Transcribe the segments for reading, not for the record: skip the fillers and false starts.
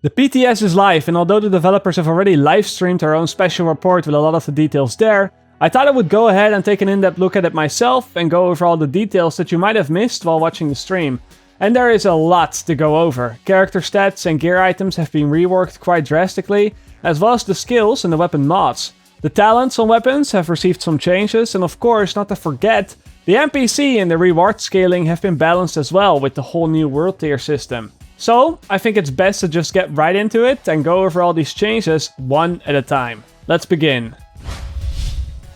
The PTS is live, and although the developers have already live streamed their own special report with a lot of the details there, I thought I would go ahead and take an in-depth look at it myself and go over all the details that you might have missed while watching the stream. And there is a lot to go over. Character stats and gear items have been reworked quite drastically, as well as the skills and the weapon mods. The talents on weapons have received some changes, and of course, not to forget, the NPC and the reward scaling have been balanced as well with the whole new world tier system. So, I think it's best to just get right into it and go over all these changes one at a time. Let's begin.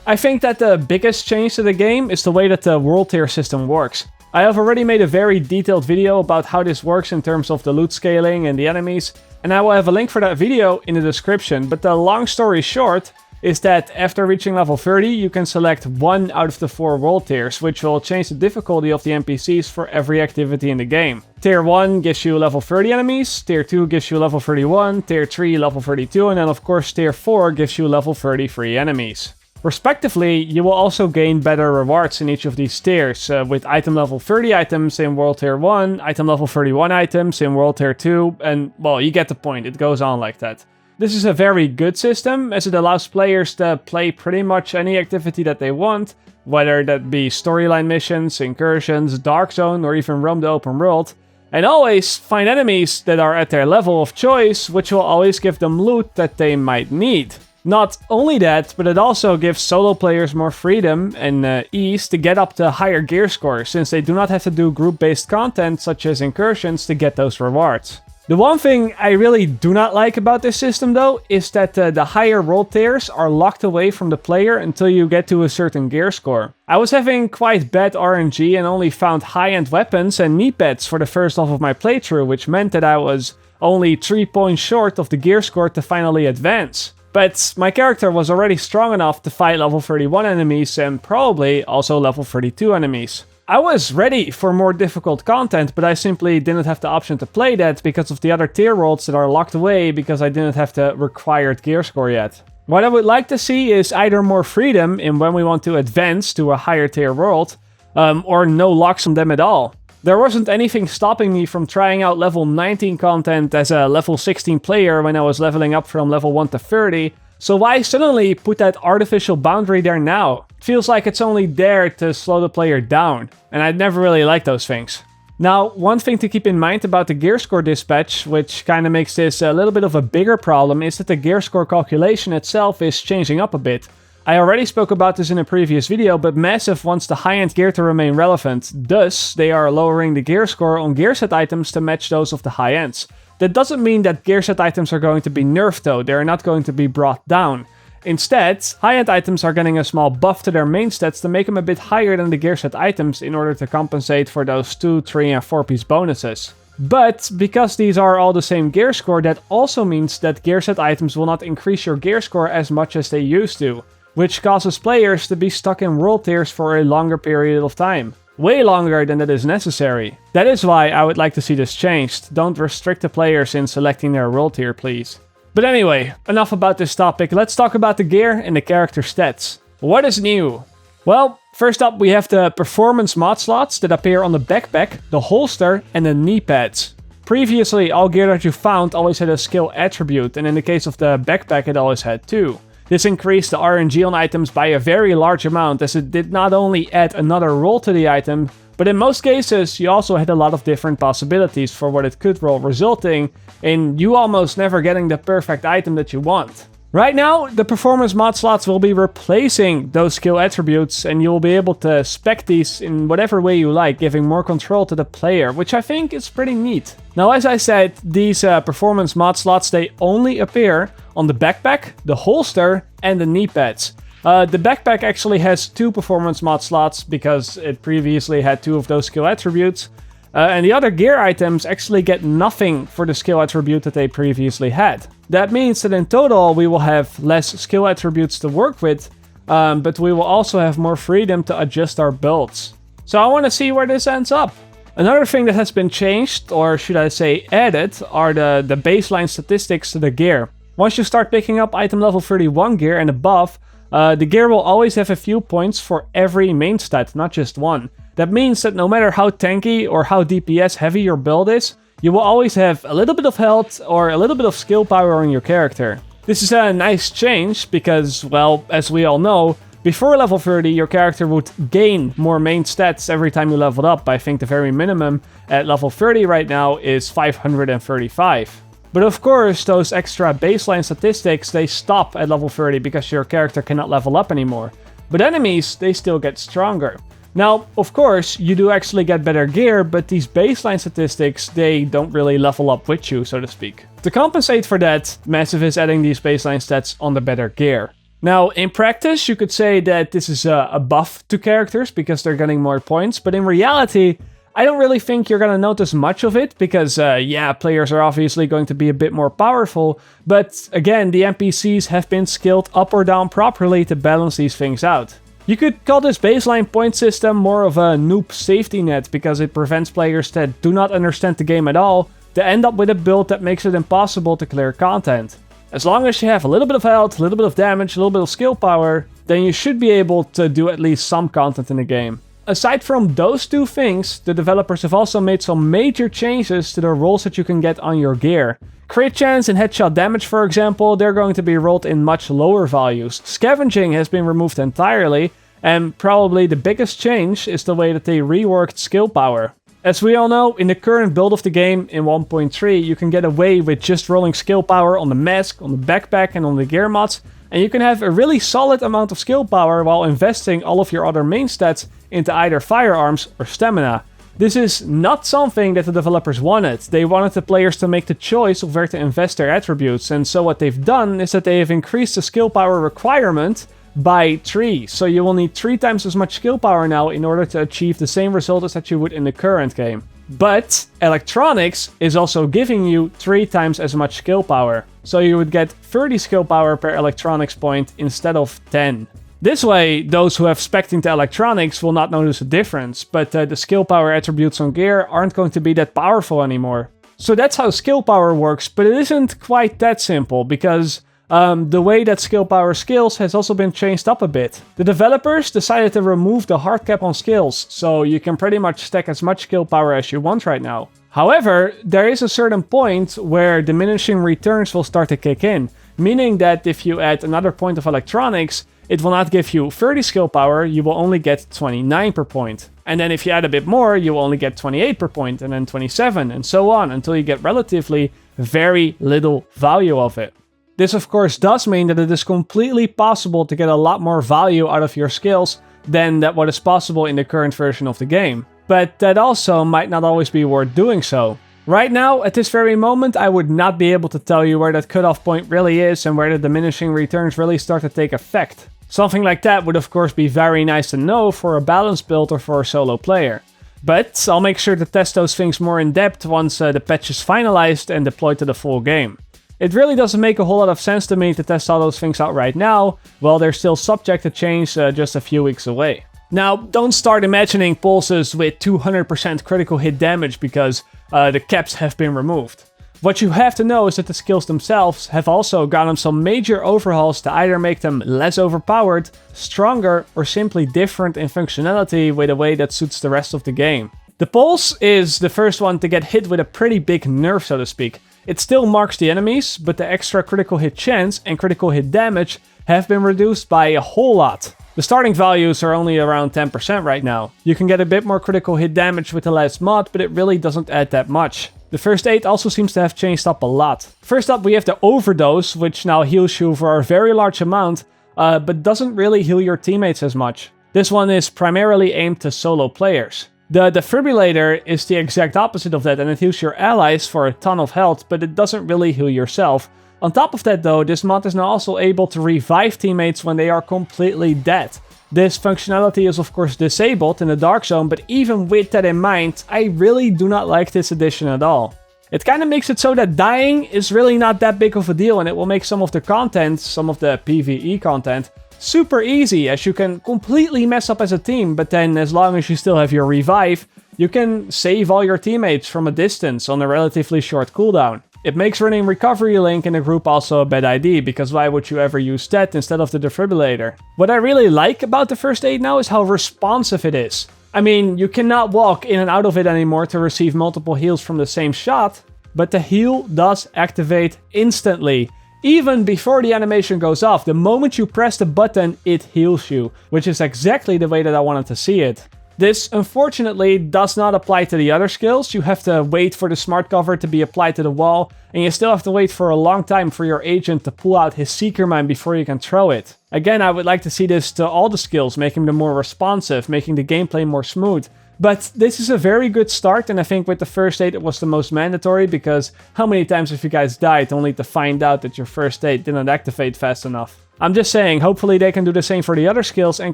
I think that the biggest change to the game is the way that the world tier system works. I have already made a very detailed video about how this works in terms of the loot scaling and the enemies, and I will have a link for that video in the description, but the long story short is that after reaching level 30 you can select one out of the 4 world tiers, which will change the difficulty of the NPCs for every activity in the game. Tier 1 gives you level 30 enemies, Tier 2 gives you level 31, Tier 3 level 32, and then of course Tier 4 gives you level 33 enemies. Respectively, you will also gain better rewards in each of these tiers, with item level 30 items in World Tier 1, item level 31 items in World Tier 2, and well, you get the point, it goes on like that. This is a very good system, as it allows players to play pretty much any activity that they want, whether that be storyline missions, incursions, Dark Zone, or even roam the open world, and always find enemies that are at their level of choice, which will always give them loot that they might need. Not only that, but it also gives solo players more freedom and ease to get up to higher gear scores, since they do not have to do group-based content such as incursions to get those rewards. The one thing I really do not like about this system though, is that the higher world tiers are locked away from the player until you get to a certain gear score. I was having quite bad RNG and only found high-end weapons and knee pads for the first half of my playthrough, which meant that I was only 3 points short of the gear score to finally advance. But my character was already strong enough to fight level 31 enemies and probably also level 32 enemies. I was ready for more difficult content, but I simply didn't have the option to play that because of the other tier worlds that are locked away because I didn't have the required gear score yet. What I would like to see is either more freedom in when we want to advance to a higher tier world, or no locks on them at all. There wasn't anything stopping me from trying out level 19 content as a level 16 player when I was leveling up from level 1 to 30, so why suddenly put that artificial boundary there now? It feels like it's only there to slow the player down, and I'd never really liked those things. Now, one thing to keep in mind about the gear score dispatch, which kinda makes this a little bit of a bigger problem, is that the gear score calculation itself is changing up a bit. I already spoke about this in a previous video, but Massive wants the high-end gear to remain relevant, thus they are lowering the gear score on gear set items to match those of the high-ends. That doesn't mean that gear set items are going to be nerfed though, they are not going to be brought down. Instead, high-end items are getting a small buff to their main stats to make them a bit higher than the gear set items in order to compensate for those 2, 3 and 4 piece bonuses. But because these are all the same gear score, that also means that gear set items will not increase your gear score as much as they used to, which causes players to be stuck in world tiers for a longer period of time. Way longer than that is necessary. That is why I would like to see this changed. Don't restrict the players in selecting their world tier, please. But anyway, enough about this topic, let's talk about the gear and the character stats. What is new? Well, first up we have the performance mod slots that appear on the backpack, the holster and the knee pads. Previously, all gear that you found always had a skill attribute, and in the case of the backpack it always had 2. This increased the RNG on items by a very large amount, as it did not only add another roll to the item, but in most cases you also had a lot of different possibilities for what it could roll, resulting in you almost never getting the perfect item that you want. Right now, the performance mod slots will be replacing those skill attributes, and you will be able to spec these in whatever way you like, giving more control to the player, which I think is pretty neat. Now, as I said, these performance mod slots, they only appear on the backpack, the holster, and the knee pads. The backpack actually has 2 performance mod slots because it previously had 2 of those skill attributes, and the other gear items actually get nothing for the skill attribute that they previously had. That means that in total we will have less skill attributes to work with, but we will also have more freedom to adjust our builds. So I want to see where this ends up. Another thing that has been changed, or should I say added, are the baseline statistics to the gear. Once you start picking up item level 31 gear and above, the gear will always have a few points for every main stat, not just one. That means that no matter how tanky or how DPS heavy your build is, you will always have a little bit of health or a little bit of skill power on your character. This is a nice change because, well, as we all know, before level 30 your character would gain more main stats every time you leveled up. I think the very minimum at level 30 right now is 535. But of course, those extra baseline statistics, they stop at level 30 because your character cannot level up anymore. But enemies, they still get stronger. Now, of course, you do actually get better gear, but these baseline statistics, they don't really level up with you, so to speak. To compensate for that, Massive is adding these baseline stats on the better gear. Now, in practice, you could say that this is a buff to characters because they're getting more points, but in reality, I don't really think you're gonna notice much of it because, yeah, players are obviously going to be a bit more powerful, but again, the NPCs have been skilled up or down properly to balance these things out. You could call this baseline point system more of a noob safety net because it prevents players that do not understand the game at all to end up with a build that makes it impossible to clear content. As long as you have a little bit of health, a little bit of damage, a little bit of skill power, then you should be able to do at least some content in the game. Aside from those two things, the developers have also made some major changes to the rolls that you can get on your gear. Crit chance and headshot damage, for example, they're going to be rolled in much lower values. Scavenging has been removed entirely, and probably the biggest change is the way that they reworked skill power. As we all know, in the current build of the game, in 1.3, you can get away with just rolling skill power on the mask, on the backpack, and on the gear mods, and you can have a really solid amount of skill power while investing all of your other main stats into either firearms or stamina. This is not something that the developers wanted. They wanted the players to make the choice of where to invest their attributes, and so what they've done is that they have increased the skill power requirement by 3. So you will need 3 times as much skill power now in order to achieve the same result as that you would in the current game. But Electronics is also giving you 3 times as much skill power. So you would get 30 skill power per Electronics point instead of 10. This way, those who have spec'd into Electronics will not notice a difference, but the skill power attributes on gear aren't going to be that powerful anymore. So that's how skill power works, but it isn't quite that simple, because the way that skill power scales has also been changed up a bit. The developers decided to remove the hard cap on skills, so you can pretty much stack as much skill power as you want right now. However, there is a certain point where diminishing returns will start to kick in, meaning that if you add another point of Electronics, it will not give you 30 skill power, you will only get 29 per point. And then if you add a bit more, you will only get 28 per point, and then 27, and so on, until you get relatively very little value of it. This of course does mean that it is completely possible to get a lot more value out of your skills than what is possible in the current version of the game. But that also might not always be worth doing so. Right now, at this very moment, I would not be able to tell you where that cutoff point really is and where the diminishing returns really start to take effect. Something like that would of course be very nice to know for a balanced build or for a solo player. But I'll make sure to test those things more in depth once the patch is finalized and deployed to the full game. It really doesn't make a whole lot of sense to me to test all those things out right now, while they're still subject to change just a few weeks away. Now, don't start imagining pulses with 200% critical hit damage because the caps have been removed. What you have to know is that the skills themselves have also gotten some major overhauls to either make them less overpowered, stronger, or simply different in functionality with a way that suits the rest of the game. The pulse is the first one to get hit with a pretty big nerf, so to speak. It still marks the enemies, but the extra critical hit chance and critical hit damage have been reduced by a whole lot. The starting values are only around 10% right now. You can get a bit more critical hit damage with the last mod, but it really doesn't add that much. The first aid also seems to have changed up a lot. First up, we have the overdose, which now heals you for a very large amount, but doesn't really heal your teammates as much. This one is primarily aimed to solo players. The defibrillator is the exact opposite of that, and it heals your allies for a ton of health, but it doesn't really heal yourself. On top of that though, this mod is now also able to revive teammates when they are completely dead. This functionality is of course disabled in the Dark Zone, but even with that in mind, I really do not like this addition at all. It kind of makes it so that dying is really not that big of a deal, and it will make some of the content, some of the PvE content, super easy, as you can completely mess up as a team, but then as long as you still have your revive, you can save all your teammates from a distance on a relatively short cooldown. It makes running Recovery Link in a group also a bad idea, because why would you ever use that instead of the defibrillator? What I really like about the first aid now is how responsive it is. I mean, you cannot walk in and out of it anymore to receive multiple heals from the same shot, but the heal does activate instantly. Even before the animation goes off, the moment you press the button, it heals you, which is exactly the way that I wanted to see it. This, unfortunately, does not apply to the other skills. You have to wait for the smart cover to be applied to the wall, and you still have to wait for a long time for your agent to pull out his Seeker Mine before you can throw it. Again, I would like to see this to all the skills, making them more responsive, making the gameplay more smooth. But this is a very good start, and I think with the first aid it was the most mandatory, because how many times have you guys died only to find out that your first aid didn't activate fast enough? I'm just saying, hopefully they can do the same for the other skills and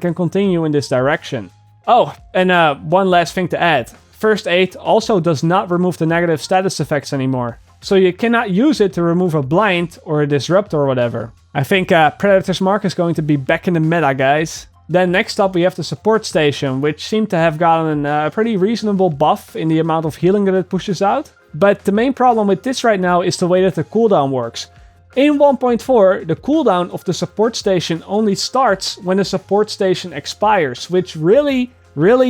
can continue in this direction. Oh, and one last thing to add. First aid also does not remove the negative status effects anymore. So you cannot use it to remove a blind or a disrupt or whatever. I think Predator's Mark is going to be back in the meta, guys. Then next up we have the support station, which seemed to have gotten a pretty reasonable buff in the amount of healing that it pushes out. But the main problem with this right now is the way that the cooldown works. In 1.4, the cooldown of the support station only starts when the support station expires, which really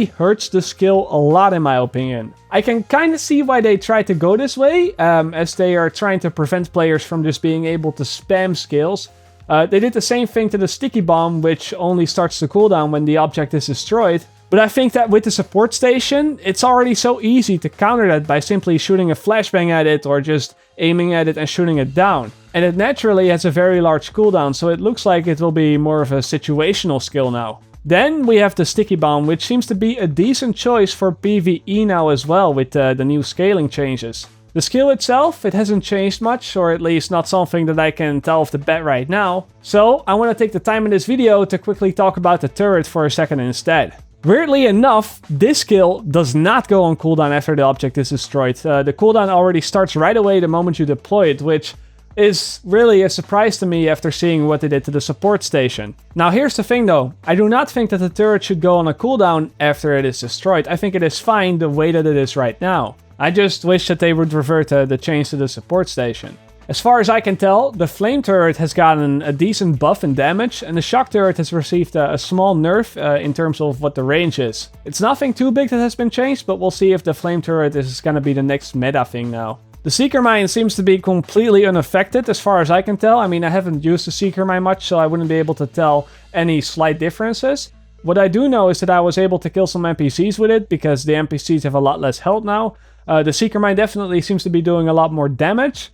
hurts the skill a lot in my opinion. I can kind of see why they try to go this way, as they are trying to prevent players from just being able to spam skills. They did the same thing to the sticky bomb, which only starts the cooldown when the object is destroyed. But I think that with the support station, it's already so easy to counter that by simply shooting a flashbang at it or just aiming at it and shooting it down. And it naturally has a very large cooldown, so it looks like it will be more of a situational skill now. Then we have the Sticky Bomb, which seems to be a decent choice for PvE now as well with the new scaling changes. The skill itself, it hasn't changed much, or at least not something that I can tell off the bat right now. So I want to take the time in this video to quickly talk about the turret for a second instead. Weirdly enough, this skill does not go on cooldown after the object is destroyed. The cooldown already starts right away the moment you deploy it, which is really a surprise to me after seeing what they did to the support station. Now here's the thing though, I do not think that the turret should go on a cooldown after it is destroyed. I think it is fine the way that it is right now. I just wish that they would revert the change to the support station. As far as I can tell, the flame turret has gotten a decent buff in damage, and the shock turret has received a small nerf in terms of what the range is. It's nothing too big that has been changed, but we'll see if the flame turret is gonna be the next meta thing now. The Seeker Mine seems to be completely unaffected as far as I can tell. I mean, I haven't used the Seeker Mine much, so I wouldn't be able to tell any slight differences. What I do know is that I was able to kill some NPCs with it, because the NPCs have a lot less health now. The Seeker Mine definitely seems to be doing a lot more damage.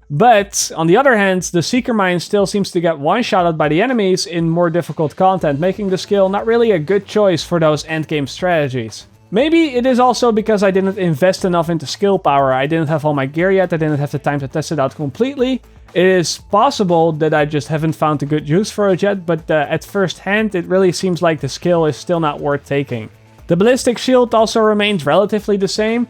But, on the other hand, the Seeker Mine still seems to get one-shotted by the enemies in more difficult content, making the skill not really a good choice for those endgame strategies. Maybe it is also because I didn't invest enough into skill power. I didn't have all my gear yet, I didn't have the time to test it out completely. It is possible that I just haven't found a good use for it yet, but at first hand it really seems like the skill is still not worth taking. The ballistic shield also remains relatively the same.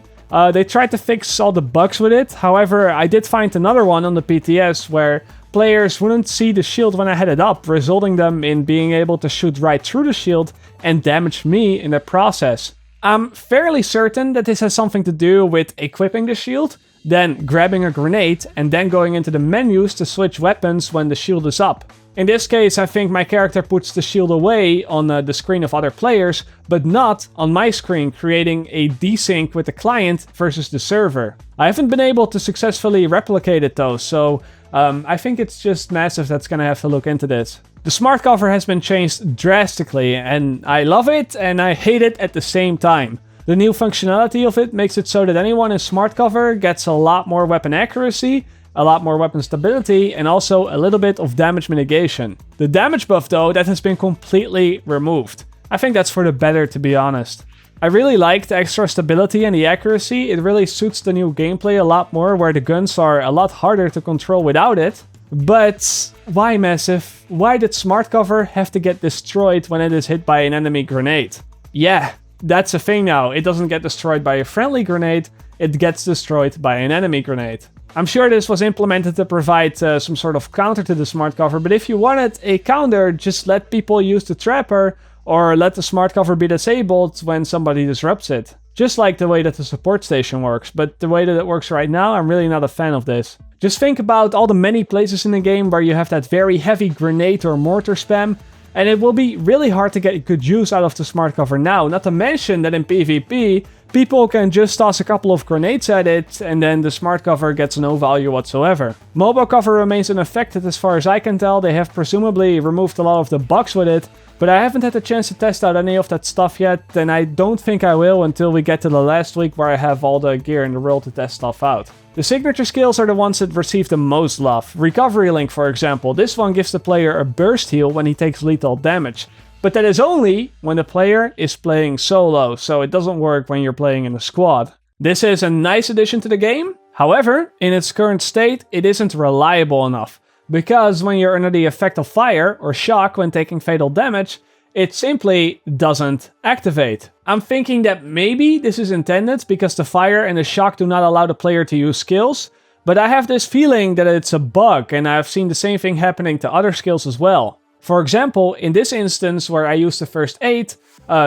They tried to fix all the bugs with it, however I did find another one on the PTS where players wouldn't see the shield when I had it up, resulting them in being able to shoot right through the shield and damage me in the process. I'm fairly certain that this has something to do with equipping the shield, then grabbing a grenade, and then going into the menus to switch weapons when the shield is up. In this case, I think my character puts the shield away on the screen of other players, but not on my screen, creating a desync with the client versus the server. I haven't been able to successfully replicate it though, so I think it's just Massive that's gonna have to look into this. The smart cover has been changed drastically, and I love it and I hate it at the same time. The new functionality of it makes it so that anyone in smart cover gets a lot more weapon accuracy, a lot more weapon stability, and also a little bit of damage mitigation. The damage buff though, that has been completely removed. I think that's for the better, to be honest. I really like the extra stability and the accuracy. It really suits the new gameplay a lot more, where the guns are a lot harder to control without it. But why, Massive? Why did smart cover have to get destroyed when it is hit by an enemy grenade? Yeah, that's a thing now. It doesn't get destroyed by a friendly grenade, it gets destroyed by an enemy grenade. I'm sure this was implemented to provide some sort of counter to the smart cover, but if you wanted a counter, just let people use the trapper, or let the smart cover be disabled when somebody disrupts it. Just like the way that the support station works, but the way that it works right now, I'm really not a fan of this. Just think about all the many places in the game where you have that very heavy grenade or mortar spam. and it will be really hard to get good use out of the smart cover now, not to mention that in PvP, people can just toss a couple of grenades at it, and then the smart cover gets no value whatsoever. Mobile cover remains unaffected as far as I can tell. They have presumably removed a lot of the bugs with it, but I haven't had a chance to test out any of that stuff yet, and I don't think I will until we get to the last week where I have all the gear in the world to test stuff out. The signature skills are the ones that receive the most love. Recovery Link, for example. This one gives the player a burst heal when he takes lethal damage. But that is only when the player is playing solo, so it doesn't work when you're playing in a squad. This is a nice addition to the game. However, in its current state, it isn't reliable enough. Because when you're under the effect of fire or shock when taking fatal damage, it simply doesn't activate. I'm thinking that maybe this is intended because the fire and the shock do not allow the player to use skills, but I have this feeling that it's a bug, and I've seen the same thing happening to other skills as well. For example, in this instance where I used the first aid,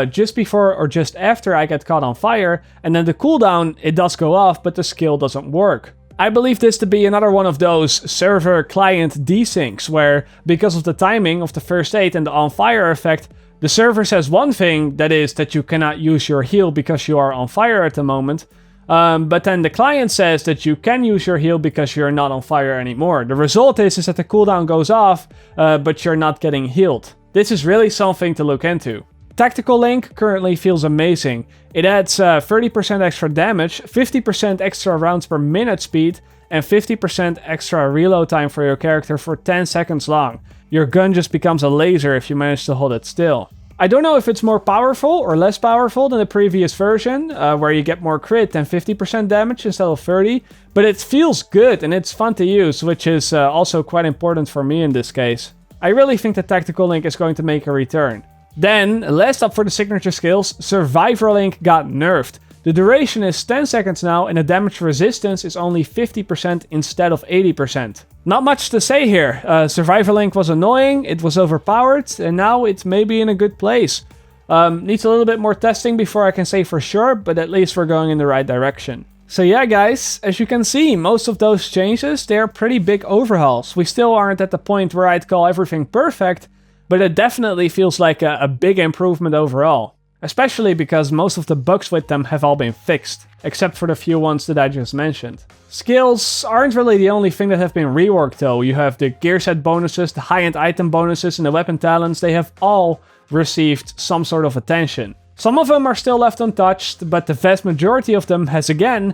just before or just after I get caught on fire, and then the cooldown, it does go off, but the skill doesn't work. I believe this to be another one of those server-client desyncs, where because of the timing of the first aid and the on-fire effect, the server says one thing, that is that you cannot use your heal because you are on fire at the moment, but then the client says that you can use your heal because you're not on fire anymore. The result is that the cooldown goes off, but you're not getting healed. This is really something to look into. Tactical Link currently feels amazing. It adds 30% extra damage, 50% extra rounds per minute speed, and 50% extra reload time for your character for 10 seconds long. Your gun just becomes a laser if you manage to hold it still. I don't know if it's more powerful or less powerful than the previous version, where you get more crit and 50% damage instead of 30, but it feels good and it's fun to use, which is also quite important for me in this case. I really think that Tactical Link is going to make a return. Then, last up for the signature skills, Survivor Link got nerfed. The duration is 10 seconds now and the damage resistance is only 50% instead of 80%. Not much to say here. Survivor Link was annoying, it was overpowered, and now it's maybe in a good place. Needs a little bit more testing before I can say for sure, but at least we're going in the right direction. So yeah guys, as you can see, most of those changes, they are pretty big overhauls. We still aren't at the point where I'd call everything perfect, but it definitely feels like a big improvement overall. Especially because most of the bugs with them have all been fixed, except for the few ones that I just mentioned. Skills aren't really the only thing that have been reworked though. You have the gear set bonuses, the high-end item bonuses, and the weapon talents. They have all received some sort of attention. Some of them are still left untouched, but the vast majority of them has again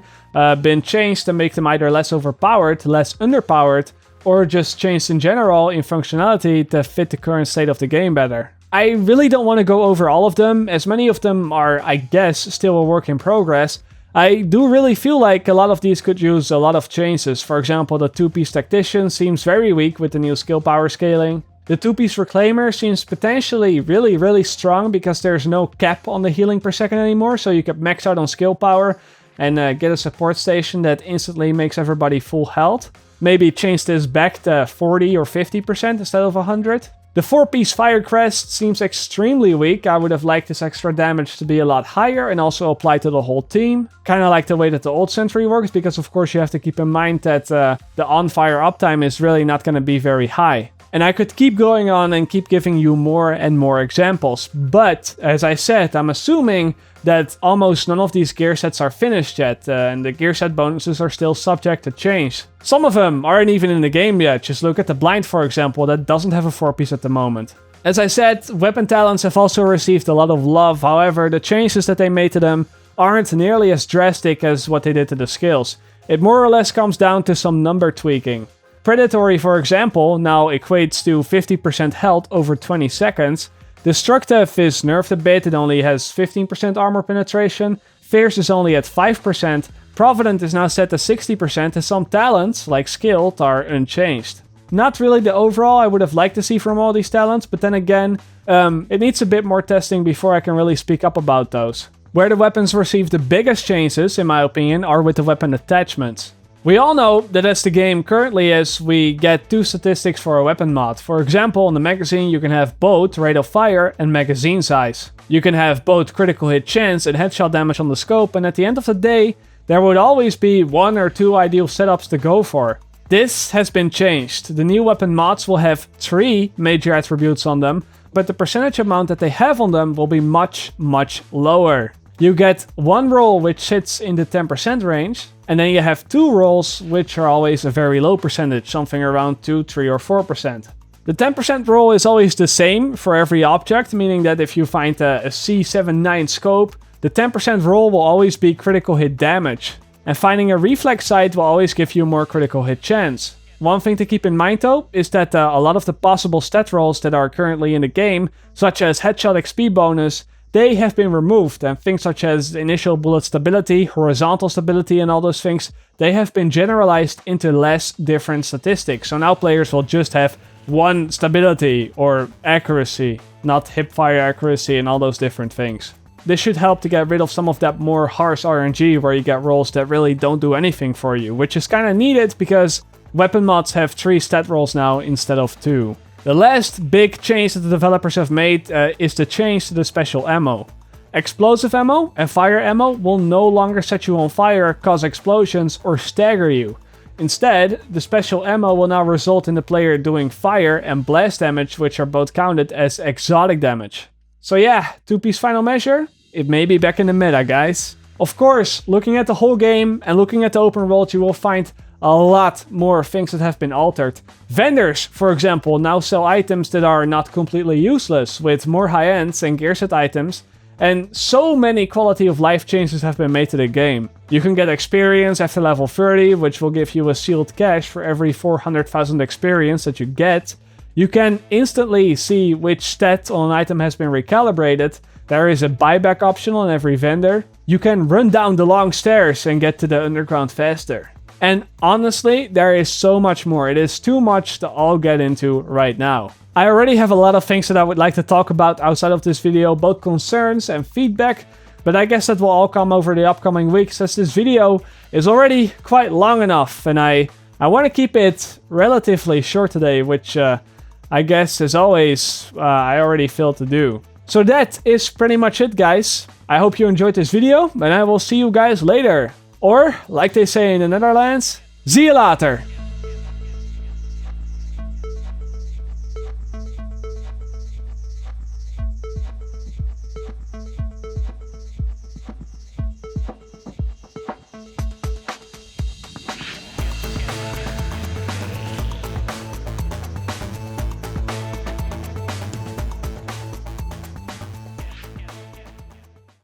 been changed to make them either less overpowered, less underpowered, or just changed in general in functionality to fit the current state of the game better. I really don't want to go over all of them, as many of them are, I guess, still a work in progress. I do really feel like a lot of these could use a lot of changes. For example, the 2-piece Tactician seems very weak with the new skill power scaling. The 2-piece Reclaimer seems potentially really strong because there's no cap on the healing per second anymore, so you can max out on skill power and get a support station that instantly makes everybody full health. Maybe change this back to 40 or 50% instead of 100. The 4-piece Firecrest seems extremely weak. I would have liked this extra damage to be a lot higher and also apply to the whole team. Kinda like the way that the old Sentry works, because of course you have to keep in mind that the on-fire uptime is really not going to be very high. And I could keep going on and keep giving you more and more examples, but as I said, I'm assuming that almost none of these gear sets are finished yet, and the gear set bonuses are still subject to change. Some of them aren't even in the game yet. Just look at the Blind, for example, that doesn't have a 4-piece at the moment. As I said, weapon talents have also received a lot of love, however, the changes that they made to them aren't nearly as drastic as what they did to the skills. It more or less comes down to some number tweaking. Predatory, for example, now equates to 50% health over 20 seconds. Destructive is nerfed a bit, it only has 15% armor penetration. Fierce is only at 5%. Provident is now set to 60%, and some talents, like Skilled, are unchanged. Not really the overall I would have liked to see from all these talents, but then again, it needs a bit more testing before I can really speak up about those. Where the weapons receive the biggest changes, in my opinion, are with the weapon attachments. We all know that as the game currently is, we get 2 statistics for a weapon mod. For example, in the magazine you can have both rate of fire and magazine size. You can have both critical hit chance and headshot damage on the scope, and at the end of the day, there would always be 1 or 2 ideal setups to go for. This has been changed. The new weapon mods will have 3 major attributes on them, but the percentage amount that they have on them will be much, much lower. You get one roll which sits in the 10% range, and then you have 2 rolls which are always a very low percentage, something around 2, 3 or 4%. The 10% roll is always the same for every object, meaning that if you find a C79 scope, the 10% roll will always be critical hit damage. And finding a reflex sight will always give you more critical hit chance. One thing to keep in mind though, is that a lot of the possible stat rolls that are currently in the game, such as headshot XP bonus, they have been removed, and things such as initial bullet stability, horizontal stability and all those things, they have been generalized into less different statistics. So now players will just have 1 stability or accuracy, not hipfire accuracy and all those different things. This should help to get rid of some of that more harsh RNG where you get rolls that really don't do anything for you, which is kinda needed because weapon mods have 3 stat rolls now instead of 2. The last big change that the developers have made is the change to the special ammo. Explosive ammo and fire ammo will no longer set you on fire, cause explosions, or stagger you. Instead, the special ammo will now result in the player doing fire and blast damage, which are both counted as exotic damage. So yeah, 2-piece final measure, it may be back in the meta, guys. Of course, looking at the whole game and looking at the open world, you will find a lot more things that have been altered. Vendors, for example, now sell items that are not completely useless, with more high-ends and gear set items, and so many quality of life changes have been made to the game. You can get experience after level 30, which will give you a sealed cache for every 400,000 experience that you get. You can instantly see which stat on an item has been recalibrated. There is a buyback option on every vendor. You can run down the long stairs and get to the underground faster. And honestly, there is so much more. It is too much to all get into right now. I already have a lot of things that I would like to talk about outside of this video, both concerns and feedback, but I guess that will all come over the upcoming weeks as this video is already quite long enough, and I want to keep it relatively short today, which I guess as always I already failed to do. So that is pretty much it, guys. I hope you enjoyed this video, and I will see you guys later. Or, like they say in the Netherlands, zie je later!